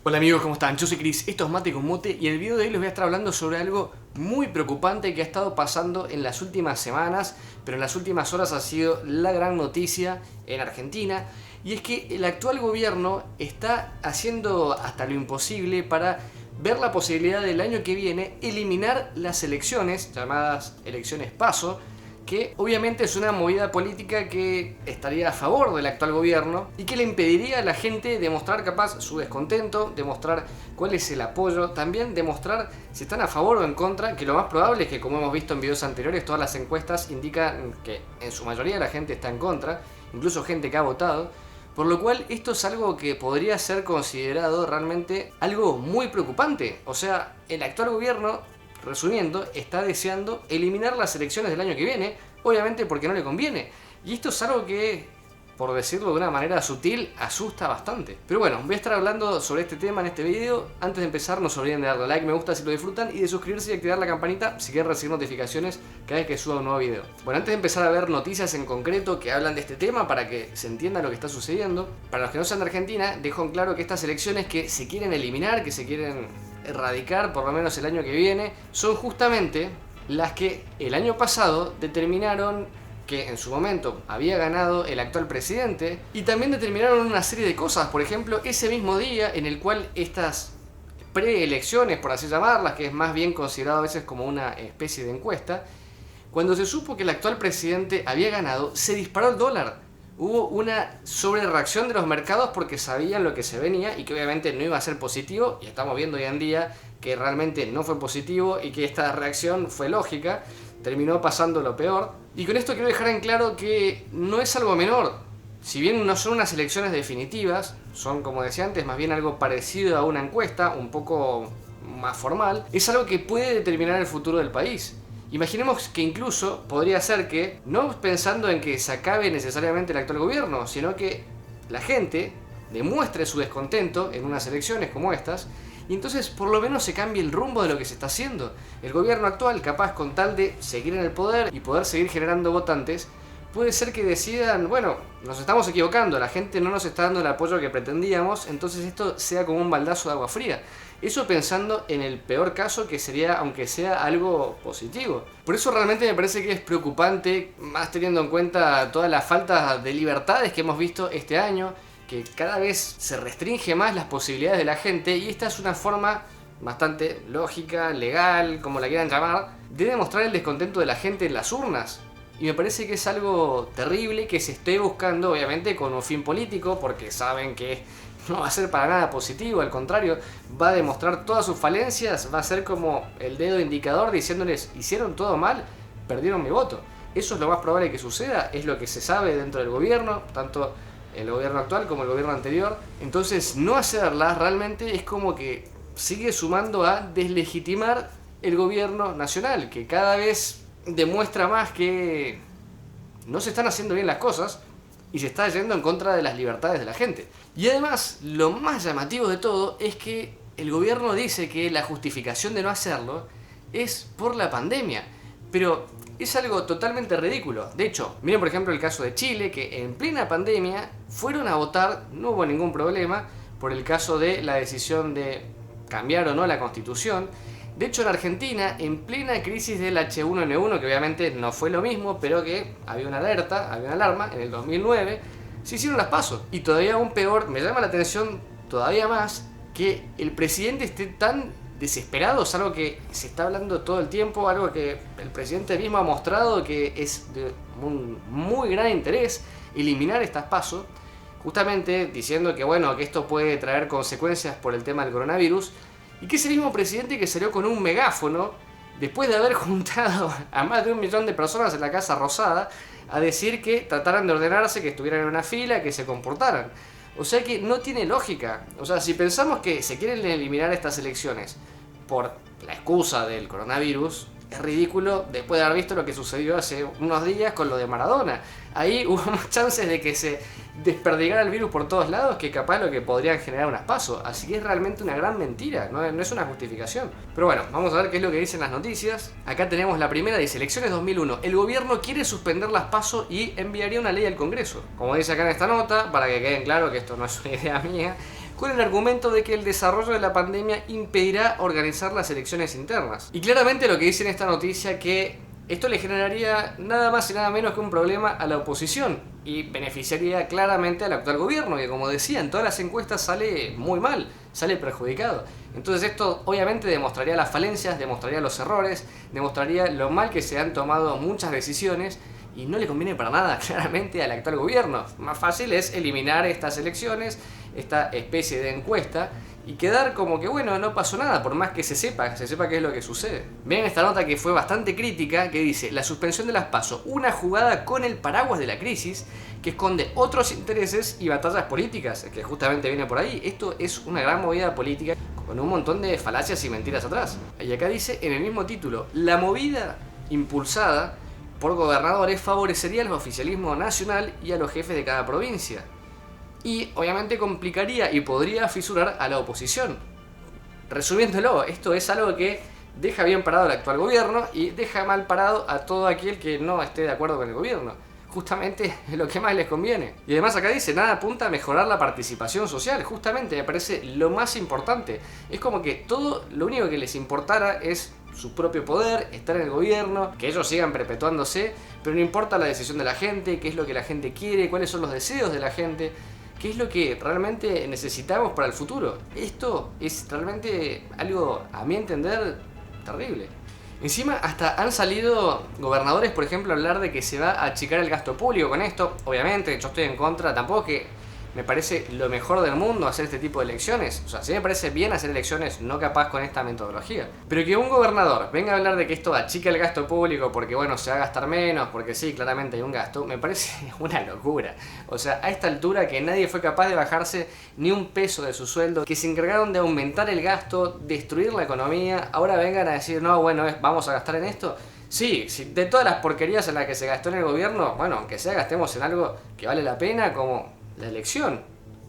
Hola amigos, ¿cómo están? Yo soy Chris, esto es Mate con Mote y en el video de hoy les voy a estar hablando sobre algo muy preocupante que ha estado pasando en las últimas semanas, pero en las últimas horas ha sido la gran noticia en Argentina, y es que el actual gobierno está haciendo hasta lo imposible para ver la posibilidad del año que viene eliminar las elecciones, llamadas elecciones PASO, que obviamente es una movida política que estaría a favor del actual gobierno y que le impediría a la gente demostrar capaz su descontento, demostrar cuál es el apoyo, también demostrar si están a favor o en contra, que lo más probable es que, como hemos visto en videos anteriores, todas las encuestas indican que en su mayoría la gente está en contra, incluso gente que ha votado, por lo cual esto es algo que podría ser considerado realmente algo muy preocupante. O sea, el actual gobierno, resumiendo, está deseando eliminar las elecciones del año que viene, obviamente porque no le conviene. Y esto es algo que, por decirlo de una manera sutil, asusta bastante. Pero bueno, voy a estar hablando sobre este tema en este video. Antes de empezar, no se olviden de darle like, me gusta si lo disfrutan, y de suscribirse y activar la campanita si quieren recibir notificaciones cada vez que suba un nuevo video. Bueno, antes de empezar a ver noticias en concreto que hablan de este tema para que se entienda lo que está sucediendo, para los que no sean de Argentina, dejo en claro que estas elecciones que se quieren eliminar, que se quieren erradicar por lo menos el año que viene, son justamente las que el año pasado determinaron que en su momento había ganado el actual presidente, y también determinaron una serie de cosas. Por ejemplo, ese mismo día en el cual estas preelecciones, por así llamarlas, que es más bien considerado a veces como una especie de encuesta, cuando se supo que el actual presidente había ganado, se disparó el dólar. Hubo una sobrereacción de los mercados porque sabían lo que se venía y que obviamente no iba a ser positivo, y estamos viendo hoy en día que realmente no fue positivo y que esta reacción fue lógica, terminó pasando lo peor. Y con esto quiero dejar en claro que no es algo menor. Si bien no son unas elecciones definitivas, son, como decía antes, más bien algo parecido a una encuesta, un poco más formal, es algo que puede determinar el futuro del país. Imaginemos que incluso podría ser que, no pensando en que se acabe necesariamente el actual gobierno, sino que la gente demuestre su descontento en unas elecciones como estas, y entonces por lo menos se cambie el rumbo de lo que se está haciendo. El gobierno actual, capaz con tal de seguir en el poder y poder seguir generando votantes, puede ser que decidan, bueno, nos estamos equivocando, la gente no nos está dando el apoyo que pretendíamos, entonces esto sea como un baldazo de agua fría. Eso pensando en el peor caso, que sería, aunque sea, algo positivo. Por eso realmente me parece que es preocupante, más teniendo en cuenta toda la falta de libertades que hemos visto este año, que cada vez se restringe más las posibilidades de la gente, y esta es una forma bastante lógica, legal, como la quieran llamar, de demostrar el descontento de la gente en las urnas. Y me parece que es algo terrible que se esté buscando, obviamente con un fin político, porque saben que no va a ser para nada positivo, al contrario, va a demostrar todas sus falencias, va a ser como el dedo indicador diciéndoles: hicieron todo mal, perdieron mi voto. Eso es lo más probable que suceda, es lo que se sabe dentro del gobierno, tanto el gobierno actual como el gobierno anterior. Entonces, no hacerlas realmente es como que sigue sumando a deslegitimar el gobierno nacional, que cada vez demuestra más que no se están haciendo bien las cosas y se está yendo en contra de las libertades de la gente. Y además, lo más llamativo de todo es que el gobierno dice que la justificación de no hacerlo es por la pandemia, pero es algo totalmente ridículo. De hecho, miren por ejemplo el caso de Chile, que en plena pandemia fueron a votar, no hubo ningún problema, por el caso de la decisión de cambiar o no la constitución. De hecho, en Argentina, en plena crisis del H1N1, que obviamente no fue lo mismo, pero que había una alerta, había una alarma, en el 2009, se hicieron las PASO. Y todavía aún peor, me llama la atención todavía más que el presidente esté tan desesperado. Es algo que se está hablando todo el tiempo, algo que el presidente mismo ha mostrado que es de un muy gran interés eliminar estas PASO, justamente diciendo que bueno, que esto puede traer consecuencias por el tema del coronavirus. Y que ese mismo presidente que salió con un megáfono, después de haber juntado a más de 1 millón de personas en la Casa Rosada, a decir que trataran de ordenarse, que estuvieran en una fila, que se comportaran. O sea que no tiene lógica. O sea, si pensamos que se quieren eliminar estas elecciones por la excusa del coronavirus, es ridículo después de haber visto lo que sucedió hace unos días con lo de Maradona. Ahí hubo más chances de que se desperdigara el virus por todos lados que capaz lo que podrían generar unas PASO. Así que es realmente una gran mentira, no es una justificación. Pero bueno, vamos a ver qué es lo que dicen las noticias. Acá tenemos la primera, dice: elecciones 2001. El gobierno quiere suspender las PASO y enviaría una ley al Congreso. Como dice acá en esta nota, para que queden claro que esto no es una idea mía, con el argumento de que el desarrollo de la pandemia impedirá organizar las elecciones internas. Y claramente lo que dice en esta noticia que esto le generaría nada más y nada menos que un problema a la oposición y beneficiaría claramente al actual gobierno, que como decía, en todas las encuestas sale muy mal, sale perjudicado. Entonces esto obviamente demostraría las falencias, demostraría los errores, demostraría lo mal que se han tomado muchas decisiones y no le conviene para nada claramente al actual gobierno. Más fácil es eliminar estas elecciones, esta especie de encuesta, y quedar como que bueno, no pasó nada, por más que se sepa qué es lo que sucede. Vean esta nota que fue bastante crítica, que dice: la suspensión de las PASO, una jugada con el paraguas de la crisis que esconde otros intereses y batallas políticas, que justamente viene por ahí. Esto es una gran movida política con un montón de falacias y mentiras atrás. Y acá dice en el mismo título: la movida impulsada por gobernadores favorecería al oficialismo nacional y a los jefes de cada provincia. Y obviamente complicaría y podría fisurar a la oposición. Resumiéndolo, esto es algo que deja bien parado al actual gobierno y deja mal parado a todo aquel que no esté de acuerdo con el gobierno. Justamente es lo que más les conviene. Y además acá dice, nada apunta a mejorar la participación social. Justamente me parece lo más importante. Es como que todo, lo único que les importara es su propio poder, estar en el gobierno, que ellos sigan perpetuándose, pero no importa la decisión de la gente, qué es lo que la gente quiere, cuáles son los deseos de la gente, qué es lo que realmente necesitamos para el futuro. Esto es realmente algo, a mi entender, terrible. Encima hasta han salido gobernadores, por ejemplo, a hablar de que se va a achicar el gasto público con esto. Obviamente yo estoy en contra, tampoco que me parece lo mejor del mundo hacer este tipo de elecciones. O sea, sí me parece bien hacer elecciones, no capaz con esta metodología. Pero que un gobernador venga a hablar de que esto achica el gasto público porque, bueno, se va a gastar menos, porque sí, claramente hay un gasto, me parece una locura. O sea, a esta altura que nadie fue capaz de bajarse ni un peso de su sueldo, que se encargaron de aumentar el gasto, destruir la economía, ahora vengan a decir, no, bueno, vamos a gastar en esto. Sí, de todas las porquerías en las que se gastó en el gobierno, bueno, aunque sea gastemos en algo que vale la pena, como la elección,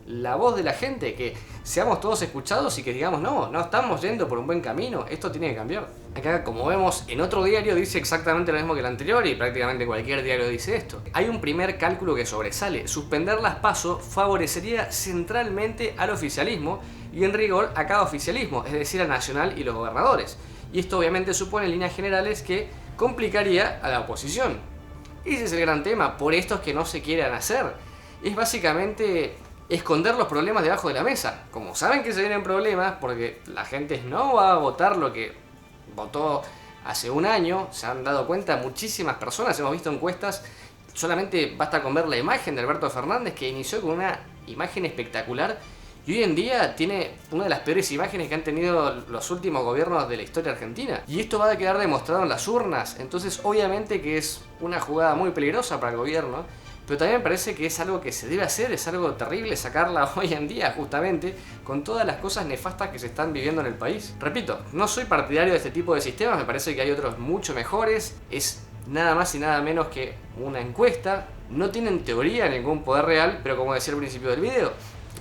la voz de la gente, que seamos todos escuchados y que digamos, no estamos yendo por un buen camino, esto tiene que cambiar. Acá, como vemos, en otro diario dice exactamente lo mismo que el anterior y prácticamente cualquier diario dice esto. Hay un primer cálculo que sobresale: suspender las PASO favorecería centralmente al oficialismo y en rigor a cada oficialismo, es decir, a Nacional y los gobernadores. Y esto obviamente supone en líneas generales que complicaría a la oposición. Ese es el gran tema, por estos que no se quieran hacer. Es básicamente esconder los problemas debajo de la mesa. Como saben que se vienen problemas, porque la gente no va a votar lo que votó hace un año, se han dado cuenta muchísimas personas, hemos visto encuestas, solamente basta con ver la imagen de Alberto Fernández, que inició con una imagen espectacular y hoy en día tiene una de las peores imágenes que han tenido los últimos gobiernos de la historia argentina. Y esto va a quedar demostrado en las urnas, entonces obviamente que es una jugada muy peligrosa para el gobierno. Pero también me parece que es algo que se debe hacer, es algo terrible sacarla hoy en día justamente con todas las cosas nefastas que se están viviendo en el país. Repito, no soy partidario de este tipo de sistemas, me parece que hay otros mucho mejores, es nada más y nada menos que una encuesta, no tiene en teoría ningún poder real, pero como decía al principio del video,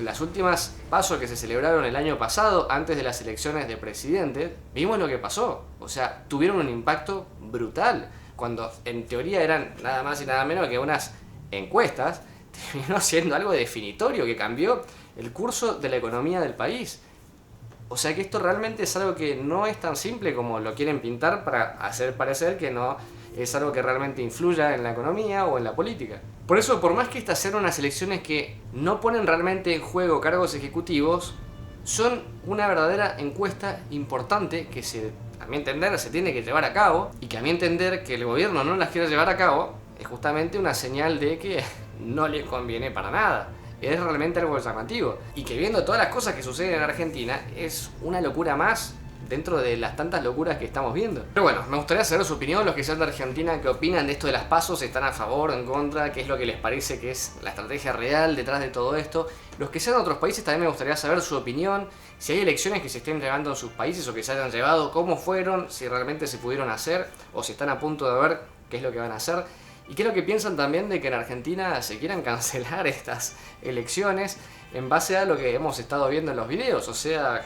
las últimas PASO que se celebraron el año pasado, antes de las elecciones de presidente, vimos lo que pasó, o sea, tuvieron un impacto brutal, cuando en teoría eran nada más y nada menos que unas encuestas, terminó siendo algo definitorio que cambió el curso de la economía del país. O sea que esto realmente es algo que no es tan simple como lo quieren pintar para hacer parecer que no es algo que realmente influya en la economía o en la política. Por eso, por más que estas sean unas elecciones que no ponen realmente en juego cargos ejecutivos, son una verdadera encuesta importante que a mi entender se tiene que llevar a cabo, y que a mi entender que el gobierno no las quiera llevar a cabo es justamente una señal de que no les conviene para nada. Es realmente algo llamativo. Y que viendo todas las cosas que suceden en Argentina, es una locura más dentro de las tantas locuras que estamos viendo. Pero bueno, me gustaría saber su opinión, los que sean de Argentina, qué opinan de esto de las PASO, si están a favor o en contra, qué es lo que les parece que es la estrategia real detrás de todo esto. Los que sean de otros países también me gustaría saber su opinión, si hay elecciones que se estén llevando en sus países o que se hayan llevado, cómo fueron, si realmente se pudieron hacer o si están a punto de ver qué es lo que van a hacer. ¿Y qué es lo que piensan también de que en Argentina se quieran cancelar estas elecciones en base a lo que hemos estado viendo en los videos? O sea,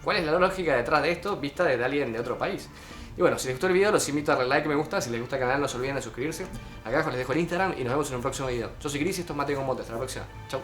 ¿cuál es la lógica detrás de esto vista desde alguien de otro país? Y bueno, si les gustó el video los invito a darle like, me gusta, si les gusta el canal no se olviden de suscribirse. Acá abajo les dejo el Instagram y nos vemos en un próximo video. Yo soy Chris y esto es Mate con Bote, hasta la próxima. Chau.